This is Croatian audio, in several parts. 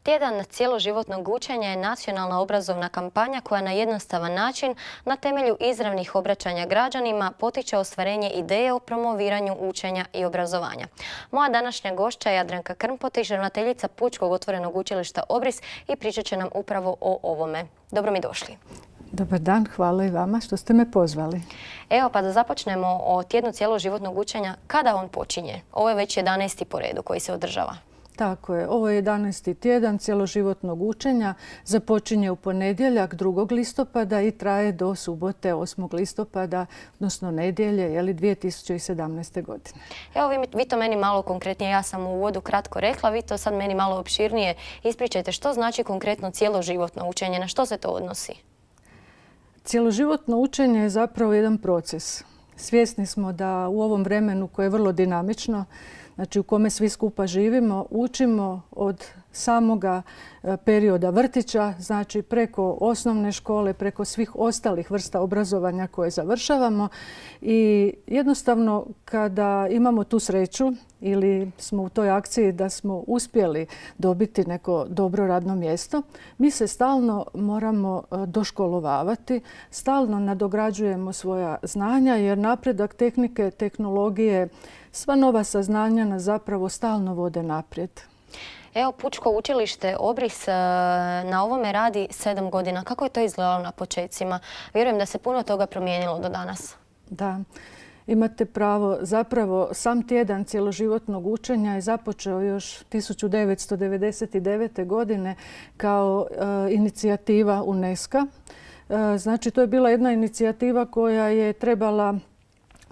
Tjedan cjeloživotnog učenja je nacionalna obrazovna kampanja koja na jednostavan način, na temelju izravnih obraćanja građanima, potiče ostvarenje ideje o promoviranju učenja i obrazovanja. Moja današnja gošća je Jadranka Krmpotić, ravnateljica Pučkog otvorenog učilišta Obris, i pričat će nam upravo o ovome. Dobro mi došli. Dobar dan, hvala i vama što ste me pozvali. Evo pa da započnemo o tjednu cjeloživotnog učenja. Kada on počinje? Ovo je već 11. po redu koji se održava. Tako je, ovo je 11. tjedan cjeloživotnog učenja. Započinje u ponedjeljak 2. listopada i traje do subote 8. listopada, odnosno nedjelje, 2017. godine. Evo vi to meni malo konkretnije, ja sam u uvodu kratko rekla, vi to sad meni malo opširnije ispričajte. Što znači konkretno cjeloživotno učenje, na što se to odnosi? Cjeloživotno učenje je zapravo jedan proces. Svjesni smo da u ovom vremenu koje je vrlo dinamično, znači u kome svi skupa živimo, učimo od samoga perioda vrtića, znači preko osnovne škole, preko svih ostalih vrsta obrazovanja koje završavamo. I jednostavno kada imamo tu sreću ili smo u toj akciji da smo uspjeli dobiti neko dobro radno mjesto, mi se stalno moramo doškolovavati, stalno nadograđujemo svoja znanja jer napredak tehnike, tehnologije, sva nova saznanja nas zapravo stalno vode naprijed. Evo, Pučko učilište Obris na ovome radi 7 godina. Kako je to izgledalo na počecima? Vjerujem da se puno toga promijenilo do danas. Da, imate pravo. Zapravo sam tjedan cjeloživotnog učenja je započeo još 1999. godine kao inicijativa UNESCO-a. Znači, to je bila jedna inicijativa koja je trebala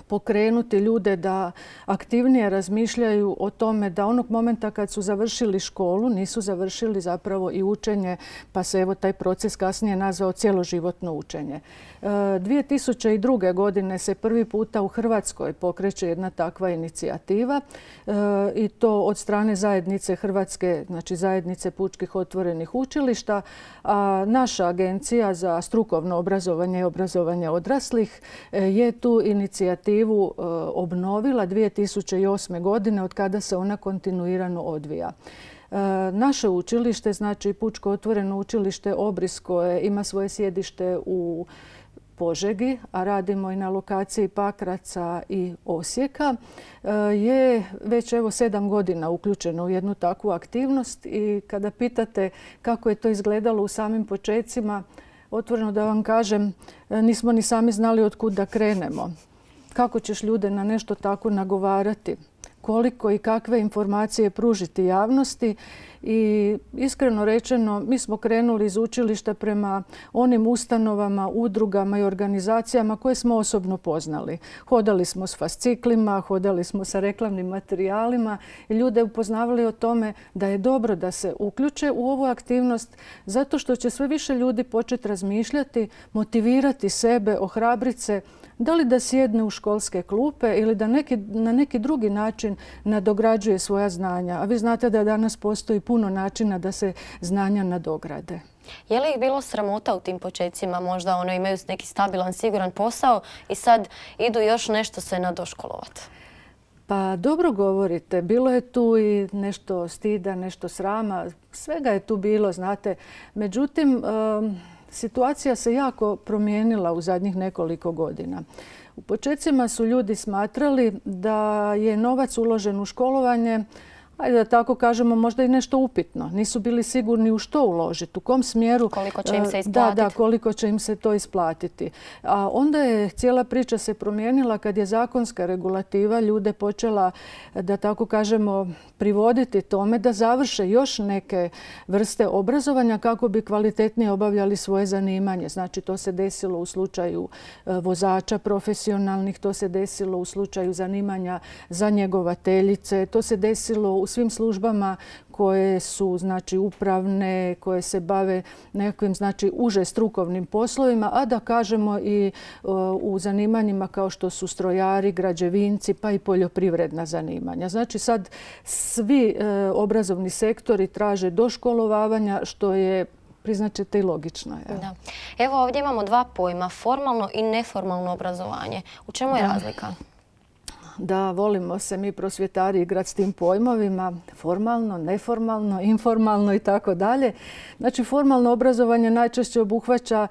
pokrenuti ljude da aktivnije razmišljaju o tome da onog momenta kad su završili školu nisu završili zapravo i učenje, pa se evo taj proces kasnije nazvao cjeloživotno učenje. 2002. godine se prvi puta u Hrvatskoj pokreće jedna takva inicijativa i to od strane zajednice Hrvatske, znači zajednice pučkih otvorenih učilišta. A naša agencija za strukovno obrazovanje i obrazovanje odraslih je tu inicijativu obnovila 2008. godine od kada se ona kontinuirano odvija. Naše učilište, znači Pučko otvoreno učilište Obris, koje ima svoje sjedište u Požegi, a radimo i na lokaciji Pakraca i Osijeka, je već 7 godina uključeno u jednu takvu aktivnost. I kada pitate kako je to izgledalo u samim počecima, otvoreno da vam kažem, nismo ni sami znali od kud da krenemo. Kako ćeš ljude na nešto tako nagovarati? Koliko i kakve informacije pružiti javnosti? I iskreno rečeno, mi smo krenuli iz učilišta prema onim ustanovama, udrugama i organizacijama koje smo osobno poznali. Hodali smo s fasciklima, hodali smo sa reklamnim materijalima i ljude upoznavali o tome da je dobro da se uključe u ovu aktivnost zato što će sve više ljudi početi razmišljati, motivirati sebe, ohrabriti se, da li da sjedne u školske klupe ili da na neki drugi način nadograđuje svoja znanja. A vi znate da danas postoji puno načina da se znanja nadograde. Je li ih bilo sramota u tim počecima? Možda imaju neki stabilan, siguran posao i sad idu još nešto se nadoškolovati. Pa dobro govorite. Bilo je tu i nešto stida, nešto srama. Svega je tu bilo, znate. Međutim, situacija se jako promijenila u zadnjih nekoliko godina. U počecima su ljudi smatrali da je novac uložen u školovanje, ajde da tako kažemo, možda i nešto upitno. Nisu bili sigurni u što uložiti, u kom smjeru. Koliko će im se isplatiti. Da, koliko će im se to isplatiti. A onda je cijela priča se promijenila kad je zakonska regulativa ljude počela, da tako kažemo, privoditi tome da završe još neke vrste obrazovanja kako bi kvalitetnije obavljali svoje zanimanje. Znači, to se desilo u slučaju vozača profesionalnih, to se desilo u slučaju zanimanja za njegovateljice, to se desilo u svim službama koje su, znači, upravne, koje se bave nekakvim, znači, uže strukovnim poslovima, a da kažemo i u zanimanjima kao što su strojari, građevinci, pa i poljoprivredna zanimanja. Znači, sad svi obrazovni sektori traže doškolovavanja, što je, priznat ćete, i logično. Da. Evo ovdje imamo dva pojma, formalno i neformalno obrazovanje. U čemu je razlika? da volimo se mi prosvjetari igrati s tim pojmovima, formalno, neformalno, informalno i tako dalje. Znači, formalno obrazovanje najčešće obuhvaća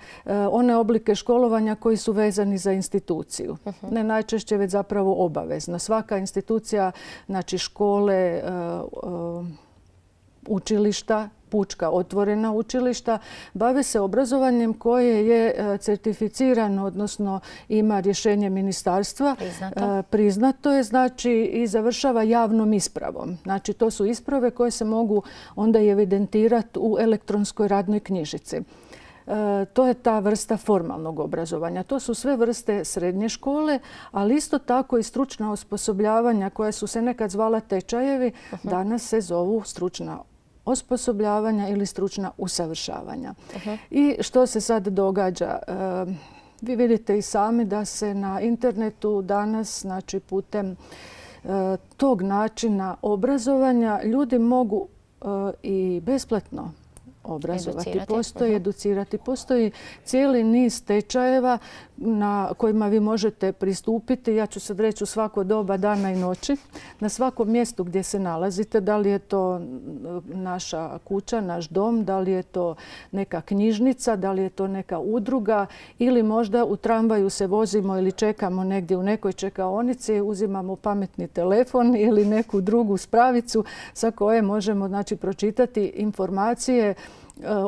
one oblike školovanja koji su vezani za instituciju. Ne najčešće, već zapravo obavezno. Svaka institucija, znači škole, učilišta, pučka otvorena učilišta, bave se obrazovanjem koje je certificirano, odnosno ima rješenje ministarstva. Priznato je, znači, i završava javnom ispravom. Znači, to su isprave koje se mogu onda i evidentirati u elektronskoj radnoj knjižici. To je ta vrsta formalnog obrazovanja. To su sve vrste srednje škole, ali isto tako i stručna osposobljavanja koja su se nekad zvala tečajevi, danas se zovu stručna osposobljavanja ili stručna usavršavanja. I što se sad događa? Vi vidite i sami da se na internetu danas, znači putem tog načina obrazovanja, ljudi mogu i besplatno obrazovati, educirati. Postoji cijeli niz tečajeva na kojima vi možete pristupiti, ja ću sad reći u svako doba dana i noći, na svakom mjestu gdje se nalazite, da li je to naša kuća, naš dom, da li je to neka knjižnica, da li je to neka udruga ili možda u tramvaju se vozimo ili čekamo negdje u nekoj čekaonici, uzimamo pametni telefon ili neku drugu spravicu sa koje možemo, znači, pročitati informacije,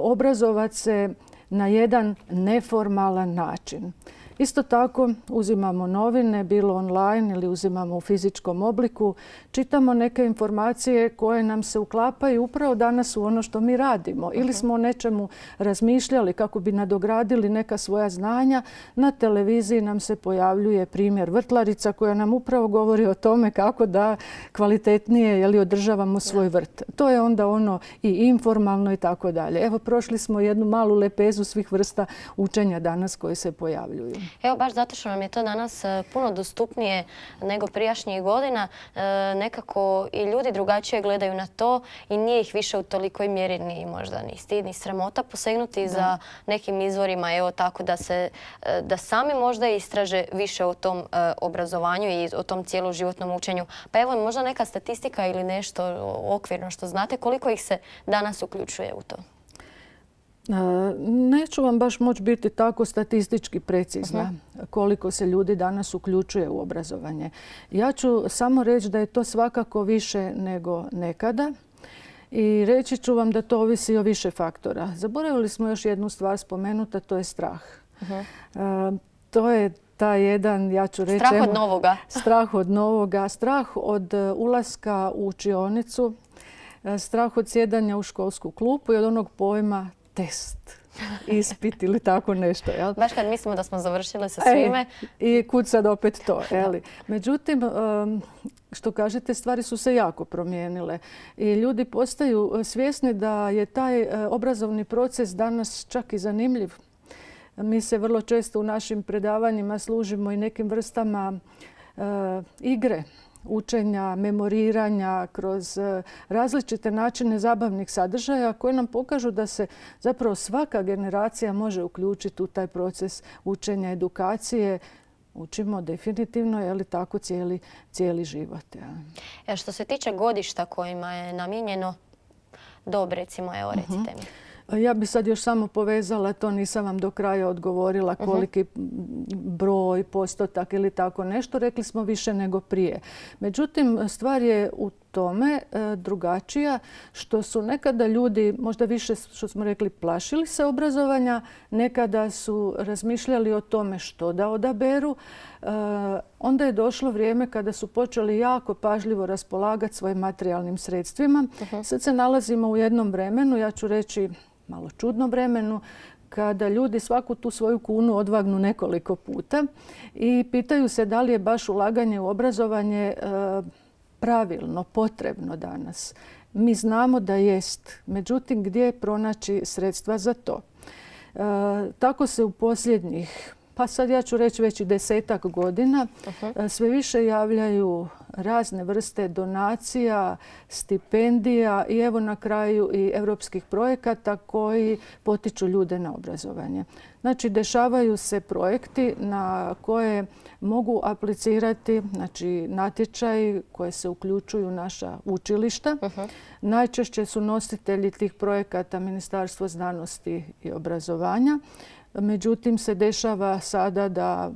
obrazovati se na jedan neformalan način. Isto tako uzimamo novine, bilo online ili uzimamo u fizičkom obliku, čitamo neke informacije koje nam se uklapaju upravo danas u ono što mi radimo. Ili smo o nečemu razmišljali kako bi nadogradili neka svoja znanja. Na televiziji nam se pojavljuje primjer vrtlarica koja nam upravo govori o tome kako da kvalitetnije održavamo svoj vrt. To je onda ono i informalno i tako dalje. Evo, prošli smo jednu malu lepezu svih vrsta učenja danas koje se pojavljuju. Evo, baš zato što nam je to danas puno dostupnije nego prijašnjih godina, nekako i ljudi drugačije gledaju na to i nije ih više u tolikoj mjeri ni možda ni stid ni sramota posegnuti za nekim izvorima, evo tako da sami možda istraže više o tom obrazovanju i o tom cijeloživotnom učenju. Pa evo, možda neka statistika ili nešto okvirno što znate, koliko ih se danas uključuje u to? Neću vam baš moći biti tako statistički precizna koliko se ljudi danas uključuje u obrazovanje. Ja ću samo reći da je to svakako više nego nekada i reći ću vam da to ovisi o više faktora. Zaboravili smo još jednu stvar spomenuti, a to je strah. To je taj jedan, ja ću reći... Strah od novoga. Strah od novoga, strah od ulaska u učionicu, strah od sjedanja u školsku klupu i od onog pojma test, ispit ili tako nešto. Jel? Baš kad mislimo da smo završili sa svime. I kud sad opet to. Međutim, što kažete, stvari su se jako promijenile i ljudi postaju svjesni da je taj obrazovni proces danas čak i zanimljiv. Mi se vrlo često u našim predavanjima služimo i nekim vrstama igre, učenja, memoriranja kroz različite načine zabavnih sadržaja koje nam pokažu da se zapravo svaka generacija može uključiti u taj proces učenja, edukacije. Učimo definitivno, je li tako, cijeli život. Ja. Što se tiče godišta kojima je namijenjeno dob, recimo, evo recite mi. Ja bi sad još samo povezala, to nisam vam do kraja odgovorila koliki broj, postotak ili tako nešto. Rekli smo više nego prije. Međutim, stvar je u tome drugačija što su nekada ljudi možda više, što smo rekli, plašili se obrazovanja, nekada su razmišljali o tome što da odaberu. Onda je došlo vrijeme kada su počeli jako pažljivo raspolagati svojim materijalnim sredstvima. Sad se nalazimo u jednom vremenu, ja ću reći malo čudnom vremenu, kada ljudi svaku tu svoju kunu odvagnu nekoliko puta i pitaju se da li je baš ulaganje u obrazovanje pravilno, potrebno danas. Mi znamo da jest, međutim gdje pronaći sredstva za to? Tako se u posljednjih pa sad ja ću reći već i 10-ak godina, sve više javljaju razne vrste donacija, stipendija i evo na kraju i europskih projekata koji potiču ljude na obrazovanje. Znači, dešavaju se projekti na koje mogu aplicirati, znači natječaji koje se uključuju naša učilišta. Najčešće su nositelji tih projekata Ministarstvo znanosti i obrazovanja. Međutim, se dešava sada da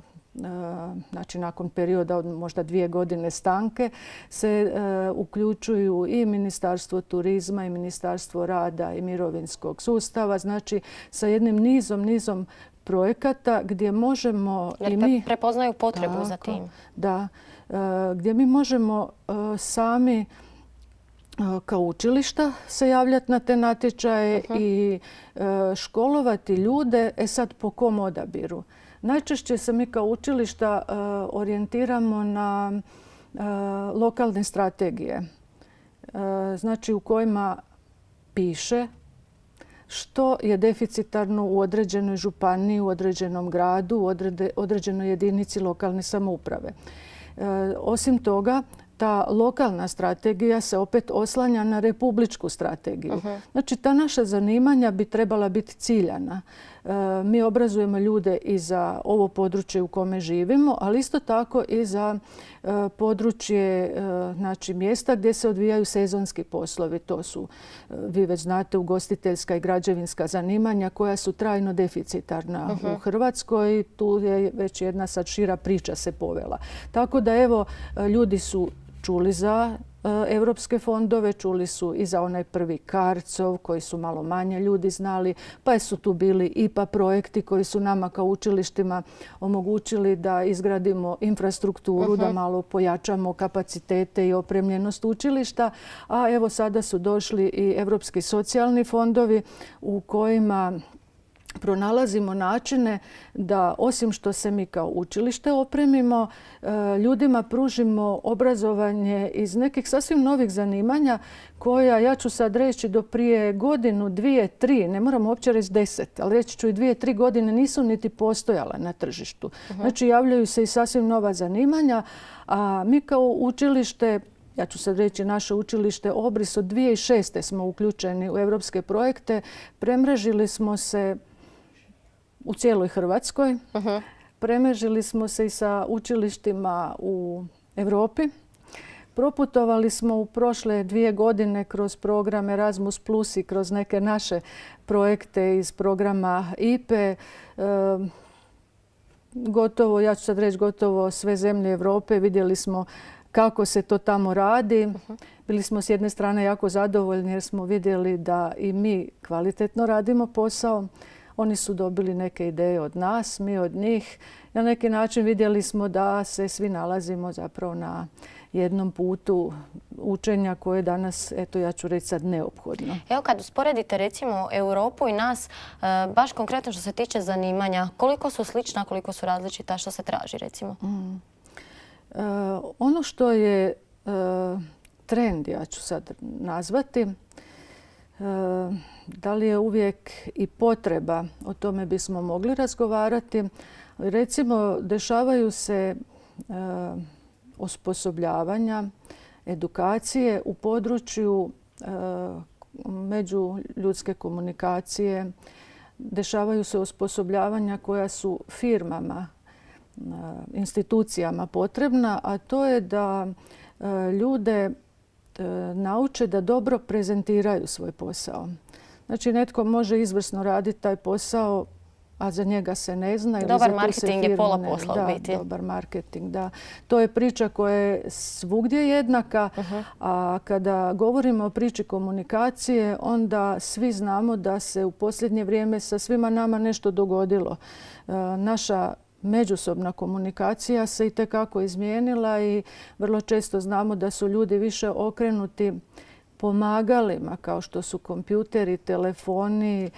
znači nakon perioda od možda 2 godine stanke se uključuju i Ministarstvo turizma i Ministarstvo rada i mirovinskog sustava. Znači sa jednim nizom projekata gdje možemo i mi prepoznaju potrebu za tim. Da, gdje mi možemo sami kao učilišta se javljati na te natječaje i školovati ljude. Sad po kom odabiru? Najčešće se mi kao učilišta orijentiramo na lokalne strategije, znači u kojima piše što je deficitarno u određenoj županiji, u određenom gradu, u određenoj jedinici lokalne samouprave. Osim toga, ta lokalna strategija se opet oslanja na republičku strategiju. Znači, ta naša zanimanja bi trebala biti ciljana. Mi obrazujemo ljude i za ovo područje u kome živimo, ali isto tako i za područje, znači mjesta gdje se odvijaju sezonski poslovi. To su, vi već znate, ugostiteljska i građevinska zanimanja koja su trajno deficitarna u Hrvatskoj. Tu je već jedna sad šira priča se povela. Tako da evo, ljudi su čuli za europske fondove, čuli su i za onaj prvi CARDS-ov koji su malo manje ljudi znali, pa su tu bili IPA projekti koji su nama kao učilištima omogućili da izgradimo infrastrukturu, da malo pojačamo kapacitete i opremljenost učilišta. A evo sada su došli i europski socijalni fondovi u kojima pronalazimo načine da osim što se mi kao učilište opremimo, ljudima pružimo obrazovanje iz nekih sasvim novih zanimanja koja, ja ću sad reći, do prije godinu, 2, 3, ne moramo uopće reći 10, ali reći ću i 2, 3 godine nisu niti postojala na tržištu. Znači, javljaju se i sasvim nova zanimanja, a mi kao učilište, ja ću sad reći naše učilište Obris, od 2006. smo uključeni u europske projekte, premrežili smo se u cijeloj Hrvatskoj. Premrežili smo se i sa učilištima u Europi. Proputovali smo u prošle 2 godine kroz program Erasmus Plus i kroz neke naše projekte iz programa IPE. Gotovo, ja ću sad reći gotovo sve zemlje Europe. Vidjeli smo kako se to tamo radi. Bili smo s jedne strane jako zadovoljni jer smo vidjeli da i mi kvalitetno radimo posao. Oni su dobili neke ideje od nas, mi od njih. Na neki način vidjeli smo da se svi nalazimo zapravo na jednom putu učenja koje je danas, eto ja ću reći sad, neophodno. Evo kad usporedite recimo Europu i nas, baš konkretno što se tiče zanimanja, koliko su slična, koliko su različita, što se traži recimo? Ono što je trend, ja ću sad nazvati, da li je uvijek i potreba, o tome bismo mogli razgovarati. Recimo, dešavaju se osposobljavanja, edukacije u području međuljudske komunikacije. Dešavaju se osposobljavanja koja su firmama, institucijama potrebna, a to je da ljude nauče da dobro prezentiraju svoj posao. Znači, netko može izvrsno raditi taj posao, a za njega se ne zna. Dobar marketing je pola posla u biti. Da, dobar marketing, da. To je priča koja je svugdje jednaka, a kada govorimo o priči komunikacije, onda svi znamo da se u posljednje vrijeme sa svima nama nešto dogodilo. Naša međusobna komunikacija se itekako izmijenila i vrlo često znamo da su ljudi više okrenuti pomagalima kao što su kompjuteri, telefoni,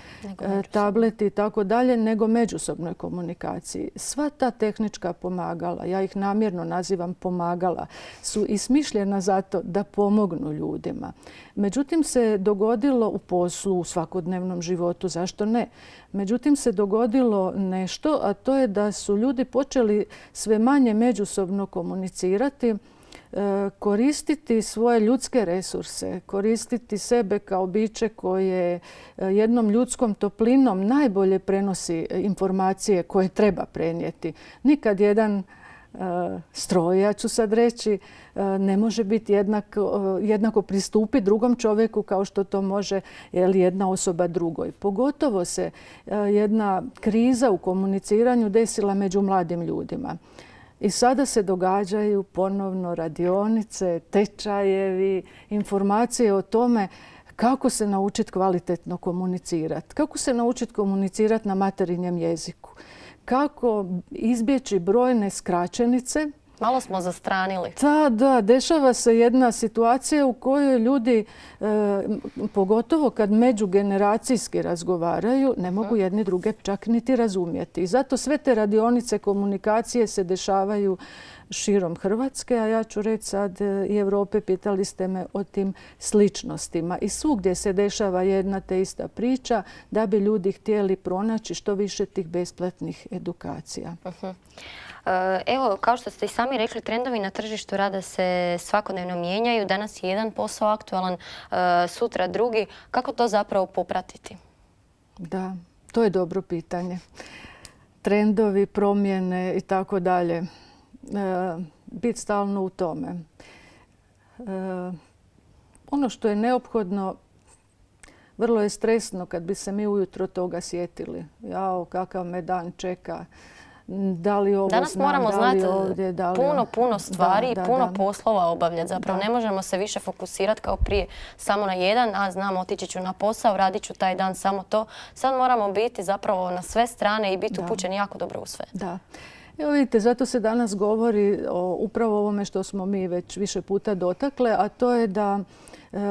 tableti i tako dalje, nego međusobnoj komunikaciji. Sva ta tehnička pomagala, ja ih namjerno nazivam pomagala, su i smišljena zato da pomognu ljudima. Međutim, se dogodilo u poslu, u svakodnevnom životu, zašto ne? Međutim, se dogodilo nešto, a to je da su ljudi počeli sve manje međusobno komunicirati, koristiti svoje ljudske resurse, koristiti sebe kao biće koje jednom ljudskom toplinom najbolje prenosi informacije koje treba prenijeti. Nikad jedan stroj, ja ću sad reći, ne može biti jednako pristupiti drugom čovjeku kao što to može jedna osoba drugoj. Pogotovo se jedna kriza u komuniciranju desila među mladim ljudima. I sada se događaju ponovno radionice, tečajevi, informacije o tome kako se naučiti kvalitetno komunicirati, kako se naučiti komunicirati na materinjem jeziku, kako izbjeći brojne skraćenice. Malo smo zastranili. Da, dešava se jedna situacija u kojoj ljudi, pogotovo kad međugeneracijski razgovaraju, ne mogu jedni druge čak niti razumjeti. I zato sve te radionice komunikacije se dešavaju širom Hrvatske, a ja ću reći sad i Europe, pitali ste me o tim sličnostima. I svugdje se dešava jedna te ista priča da bi ljudi htjeli pronaći što više tih besplatnih edukacija. Evo, kao što ste i sami rekli, trendovi na tržištu rada se svakodnevno mijenjaju. Danas je jedan posao aktualan, sutra drugi. Kako to zapravo popratiti? Da, to je dobro pitanje. Trendovi, promjene i tako dalje. Biti stalno u tome. Ono što je neophodno, vrlo je stresno kad bi se mi ujutro toga sjetili. Jao, kakav me dan čeka. Da li ovo danas znam, moramo da li znati ovdje, da li puno stvari i puno poslova obavljati. Zapravo ne možemo se više fokusirati kao prije samo na jedan, a znam otići ću na posao, radit ću taj dan samo to. Sad moramo biti zapravo na sve strane i biti upućeni jako dobro u sve. Da. Evo vidite, zato se danas govori o upravo ovome što smo mi već više puta dotakle, a to je da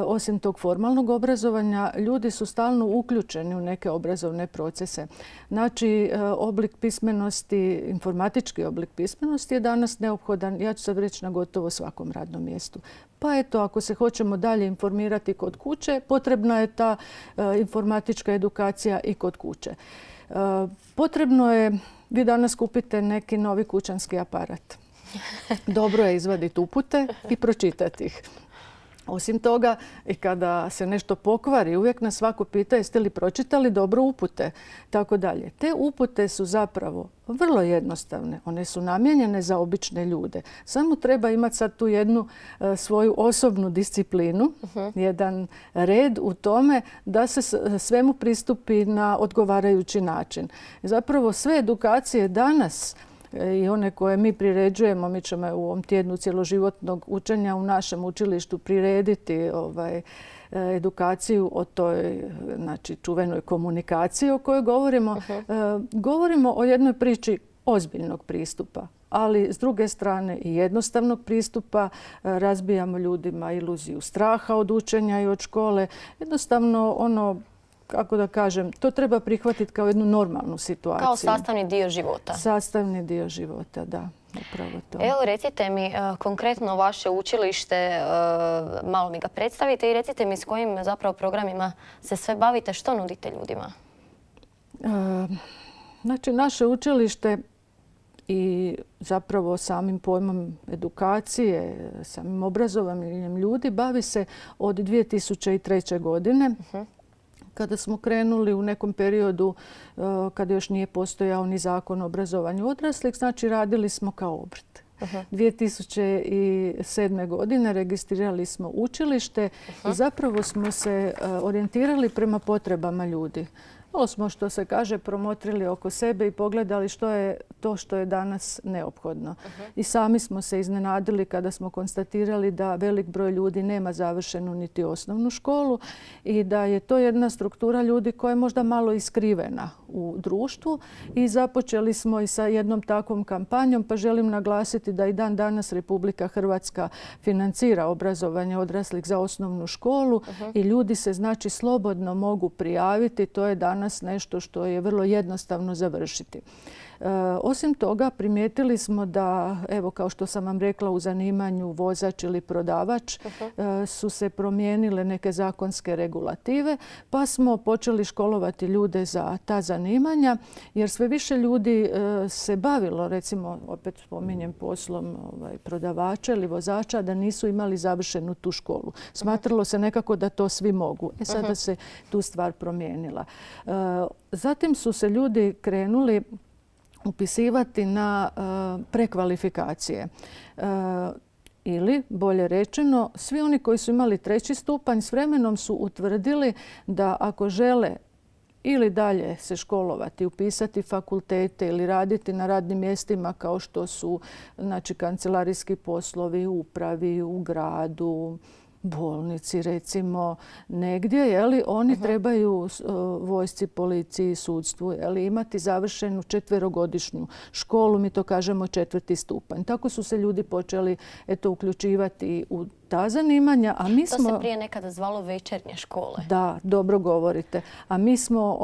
osim tog formalnog obrazovanja, ljudi su stalno uključeni u neke obrazovne procese. Znači, oblik pismenosti, informatički oblik pismenosti je danas neophodan, ja ću sad reći, na gotovo svakom radnom mjestu. Pa eto, ako se hoćemo dalje informirati kod kuće, potrebna je ta informatička edukacija i kod kuće. Potrebno je, vi danas kupite neki novi kućanski aparat. Dobro je izvaditi upute i pročitati ih. Osim toga, i kada se nešto pokvari, uvijek nas svako pita jeste li pročitali dobro upute, tako dalje. Te upute su zapravo vrlo jednostavne. One su namijenjene za obične ljude. Samo treba imati sad tu jednu svoju osobnu disciplinu, jedan red u tome da se svemu pristupi na odgovarajući način. Zapravo sve edukacije danas i one koje mi priređujemo, mi ćemo u ovom tjednu cjeloživotnog učenja u našem učilištu prirediti edukaciju o toj čuvenoj komunikaciji o kojoj govorimo. Govorimo o jednoj priči ozbiljnog pristupa, ali s druge strane i jednostavnog pristupa. Razbijamo ljudima iluziju straha od učenja i od škole. Jednostavno kako da kažem, to treba prihvatiti kao jednu normalnu situaciju. Kao sastavni dio života. Sastavni dio života, da. Upravo to. Evo, recite mi konkretno vaše učilište, malo mi ga predstavite i recite mi s kojim zapravo programima se sve bavite, što nudite ljudima? Znači, naše učilište i zapravo samim pojmom edukacije, samim obrazovanjem ljudi bavi se od 2003. godine. Kada smo krenuli u nekom periodu kada još nije postojao ni zakon o obrazovanju odraslih, znači radili smo kao obrt. 2007. godine registrirali smo učilište i zapravo smo se orijentirali prema potrebama ljudi. Malo smo, što se kaže, promotrili oko sebe i pogledali što je to što je danas neophodno. I sami smo se iznenadili kada smo konstatirali da velik broj ljudi nema završenu niti osnovnu školu i da je to jedna struktura ljudi koja je možda malo iskrivena u društvu i započeli smo i sa jednom takvom kampanjom, pa želim naglasiti da i dan danas Republika Hrvatska financira obrazovanje odraslih za osnovnu školu i ljudi se znači slobodno mogu prijaviti. To je danas nešto što je vrlo jednostavno završiti. Osim toga, primijetili smo da, evo kao što sam vam rekla, u zanimanju vozač ili prodavač su se promijenile neke zakonske regulative, pa smo počeli školovati ljude za ta zanimanja, jer sve više ljudi se bavilo, recimo, opet spominjem poslom prodavača ili vozača, da nisu imali završenu tu školu. Smatralo se nekako da to svi mogu. Sada se tu stvar promijenila. Zatim su se ljudi krenuli upisivati na prekvalifikacije. Ili, bolje rečeno, svi oni koji su imali 3. stupanj s vremenom su utvrdili da ako žele ili dalje se školovati, upisati fakultete ili raditi na radnim mjestima kao što su znači, kancelarijski poslovi, upravi, u gradu, bolnici recimo negdje, oni trebaju vojsci, policiji, sudstvu imati završenu 4-godišnju školu, mi to kažemo 4. stupanj. Tako su se ljudi počeli uključivati u ta zanimanja, a mi smo... To se prije nekada zvalo večernje škole. Da, dobro govorite. A mi smo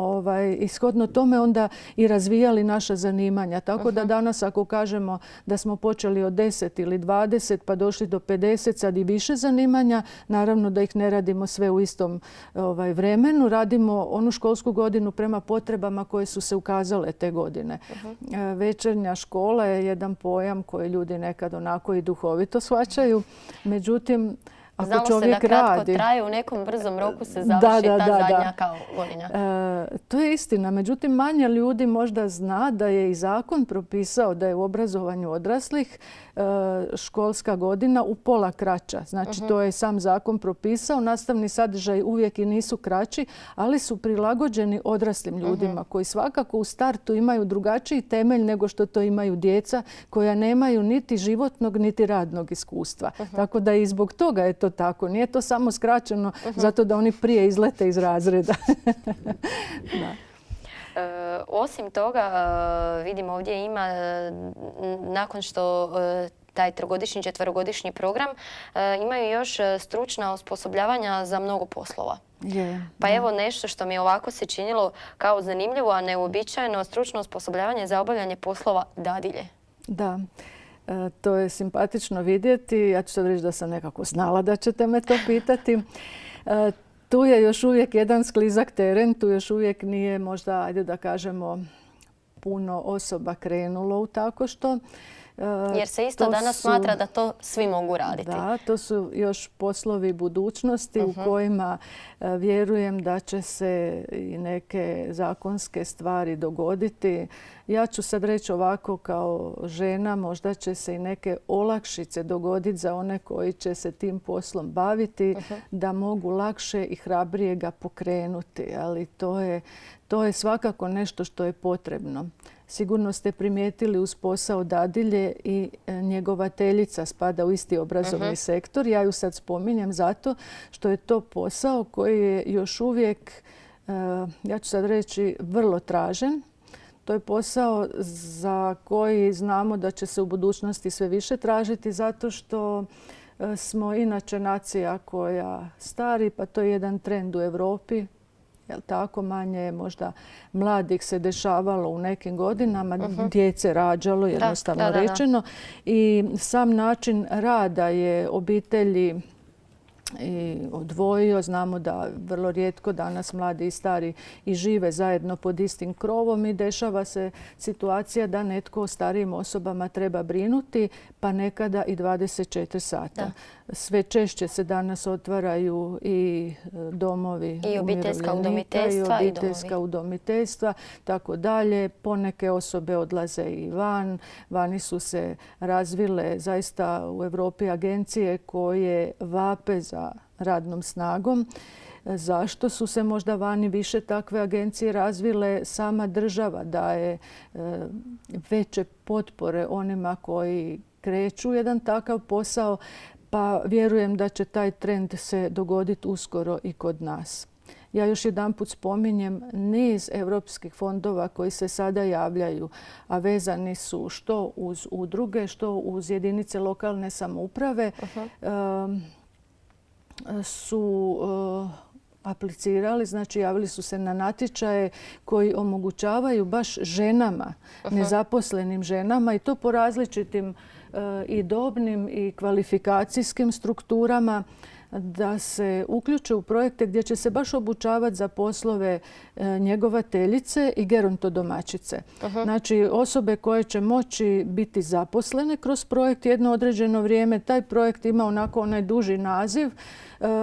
ishodno tome onda i razvijali naša zanimanja. Tako da danas ako kažemo da smo počeli od 10 ili 20 pa došli do 50, sad i više zanimanja, naravno da ih ne radimo sve u istom vremenu. Radimo onu školsku godinu prema potrebama koje su se ukazale te godine. Večernja škola je jedan pojam koji ljudi nekad onako i duhovito shvaćaju. Međutim, ako znalo čovjek se da kratko radi, traje, u nekom brzom roku se završi ta zadnja kao godina. To je istina. Međutim, manje ljudi možda zna da je i zakon propisao da je u obrazovanju odraslih školska godina u pola kraća. Znači, to je sam zakon propisao. Nastavni sadržaj uvijek i nisu kraći, ali su prilagođeni odraslim ljudima koji svakako u startu imaju drugačiji temelj nego što to imaju djeca koja nemaju niti životnog niti radnog iskustva. Tako da i zbog toga je to tako. Nije to samo skraćeno zato da oni prije izlete iz razreda. Da. Osim toga, vidimo ovdje ima, nakon što taj 3-godišnji, 4-godišnji program, imaju još stručna osposobljavanja za mnogo poslova. Pa evo nešto što mi ovako se činilo kao zanimljivo, a neuobičajeno, stručno osposobljavanje za obavljanje poslova dadilje. Da. To je simpatično vidjeti. Ja ću sad reći da sam nekako znala da ćete me to pitati. Tu je još uvijek jedan sklizak teren, tu još uvijek nije možda, ajde da kažemo, puno osoba krenulo u tako što. Jer se isto danas smatra da to svi mogu raditi. Da, to su još poslovi budućnosti u kojima vjerujem da će se i neke zakonske stvari dogoditi. Ja ću sad reći ovako kao žena, možda će se i neke olakšice dogoditi za one koji će se tim poslom baviti, da mogu lakše i hrabrije ga pokrenuti. Ali to je svakako nešto što je potrebno. Sigurno ste primijetili uz posao dadilje i njegovateljica spada u isti obrazovni sektor. Ja ju sad spominjem zato što je to posao koji je još uvijek, ja ću sad reći, vrlo tražen. To je posao za koji znamo da će se u budućnosti sve više tražiti zato što smo inače nacija koja stari, pa to je jedan trend u Europi. Tako manje možda mladih se dešavalo u nekim godinama, djece rađalo jednostavno rečeno. I sam način rada je obitelji i odvojio. Znamo da vrlo rijetko danas mladi i stari i žive zajedno pod istim krovom i dešava se situacija da netko o starijim osobama treba brinuti, pa nekada i 24 sata. Sve češće se danas otvaraju i domovi i obiteljska udomiteljstva, i obiteljska udomiteljstva, tako dalje. Poneke osobe odlaze i van. Vani su se razvile zaista u Europi agencije koje vape za radnom snagom. Zašto su se možda vani više takve agencije razvile? Sama država daje veće potpore onima koji kreću jedan takav posao, pa vjerujem da će taj trend se dogoditi uskoro i kod nas. Ja još jedanput spominjem niz europskih fondova koji se sada javljaju, a vezani su što uz udruge, što uz jedinice lokalne samouprave, su aplicirali, znači javili su se na natječaje koji omogućavaju baš ženama, nezaposlenim ženama i to po različitim i dobnim i kvalifikacijskim strukturama da se uključe u projekte gdje će se baš obučavati za poslove njegovateljice i gerontodomaćice. Znači osobe koje će moći biti zaposlene kroz projekt jedno određeno vrijeme. Taj projekt ima onako onaj duži naziv,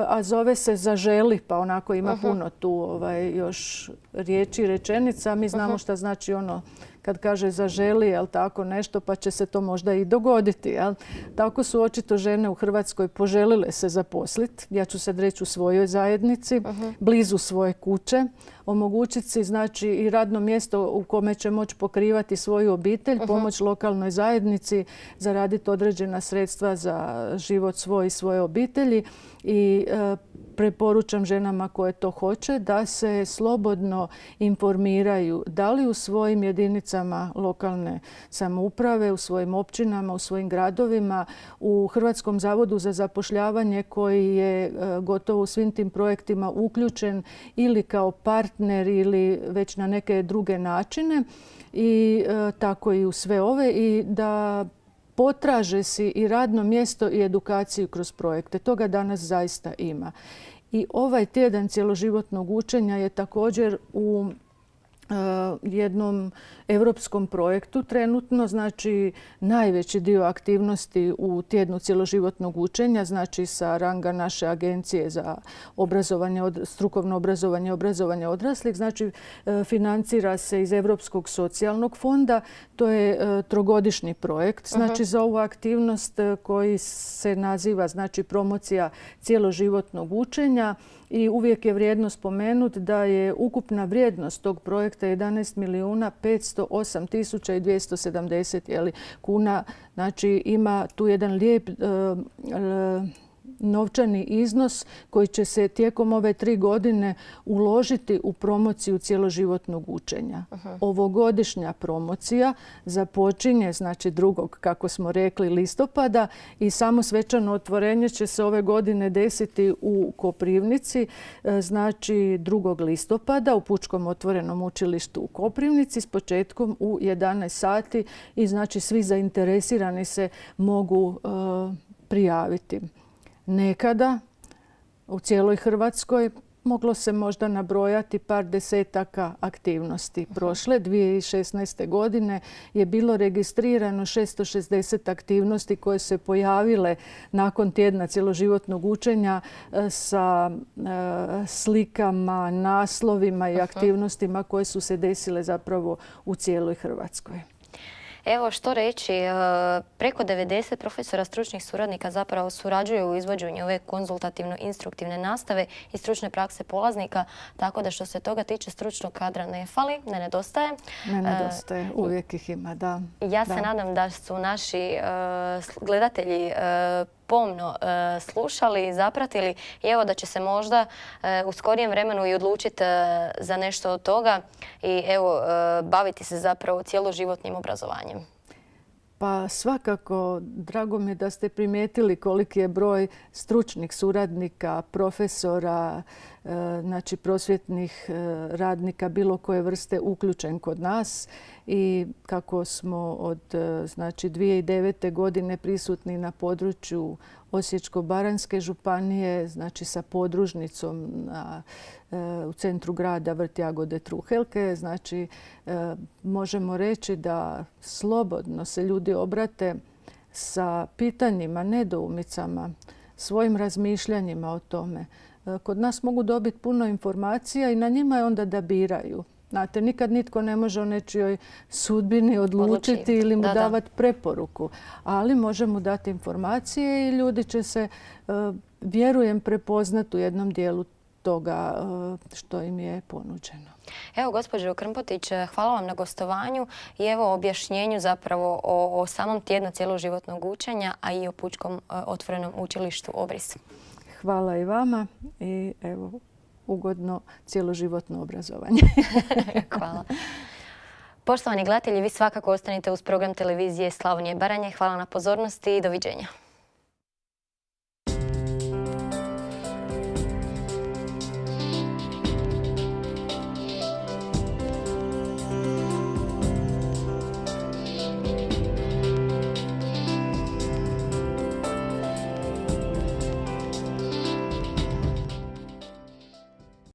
a zove se Zaželi, pa onako ima puno tu još riječi i rečenica. Mi znamo šta znači ono kad kaže zaželi, jel tako nešto, pa će se to možda i dogoditi. Jel? Tako su očito žene u Hrvatskoj poželile se zaposliti. Ja ću sad reći u svojoj zajednici, blizu svoje kuće, omogućiti si znači i radno mjesto u kome će moći pokrivati svoju obitelj, pomoć lokalnoj zajednici, zaraditi određena sredstva za život svoj i svoje obitelji i preporučam ženama koje to hoće da se slobodno informiraju da li u svojim jedinicama lokalne samouprave, u svojim općinama, u svojim gradovima, u Hrvatskom zavodu za zapošljavanje koji je gotovo u svim tim projektima uključen ili kao partner ili već na neke druge načine i tako i u sve ove i da potraže si i radno mjesto i edukaciju kroz projekte. Toga danas zaista ima. I ovaj tjedan cjeloživotnog učenja je također u jednom europskom projektu trenutno, znači najveći dio aktivnosti u tjednu cjeloživotnog učenja, znači sa ranga naše agencije za strukovno obrazovanje i obrazovanje odraslih, znači financira se iz Europskog socijalnog fonda. To je trogodišnji projekt. Znači za ovu aktivnost koji se naziva znači promocija cjeloživotnog učenja i uvijek je vrijedno spomenuti da je ukupna vrijednost tog projekta 11 milijuna 508 tisuća i 270 kuna. Znači ima tu jedan lijep novčani iznos koji će se tijekom ove 3 godine uložiti u promociju cjeloživotnog učenja. Ovogodišnja promocija započinje znači 2. kako smo rekli listopada i samo svečano otvorenje će se ove godine desiti u Koprivnici, znači 2. listopada u Pučkom otvorenom učilištu u Koprivnici s početkom u 11 sati i znači svi zainteresirani se mogu prijaviti. Nekada u cijeloj Hrvatskoj moglo se možda nabrojati par desetaka aktivnosti. Prošle 2016. godine je bilo registrirano 660 aktivnosti koje se pojavile nakon tjedna cjeloživotnog učenja sa slikama, naslovima i aktivnostima koje su se desile zapravo u cijeloj Hrvatskoj. Evo što reći, preko 90 profesora stručnih suradnika zapravo surađuje u izvođenju ove konzultativno-instruktivne nastave i stručne prakse polaznika, tako da što se toga tiče stručnog kadra ne fali, ne nedostaje. Ne nedostaje, uvijek ih ima, da. Ja se nadam da su naši gledatelji pomno slušali i zapratili i evo da će se možda u skorijem vremenu i odlučiti za nešto od toga i evo baviti se zapravo cjeloživotnim obrazovanjem. Pa svakako, drago mi je da ste primijetili koliki je broj stručnih suradnika, profesora, znači prosvjetnih radnika bilo koje vrste uključen kod nas i kako smo od znači 2009. godine prisutni na području Osječko-baranjske županije, znači sa podružnicom u centru grada Vrtjagode Truhelke. Znači možemo reći da slobodno se ljudi obrate sa pitanjima, nedoumicama, svojim razmišljanjima o tome. Kod nas mogu dobiti puno informacija i na njima je onda da biraju. Znate, nikad nitko ne može o nečijoj sudbini odlučiti ili mu davati preporuku. Ali može mu dati informacije i ljudi će se, vjerujem, prepoznati u jednom dijelu toga što im je ponuđeno. Evo, gospođo Krmpotić, hvala vam na gostovanju i evo objašnjenju zapravo o samom tjednu cjeloživotnog učenja, a i o Pučkom otvorenom učilištu Obris. Hvala i vama i evo ugodno cjeloživotno obrazovanje. Hvala. Poštovani gledatelji, vi svakako ostanite uz program televizije Slavonije i Baranje. Hvala na pozornosti i doviđenja.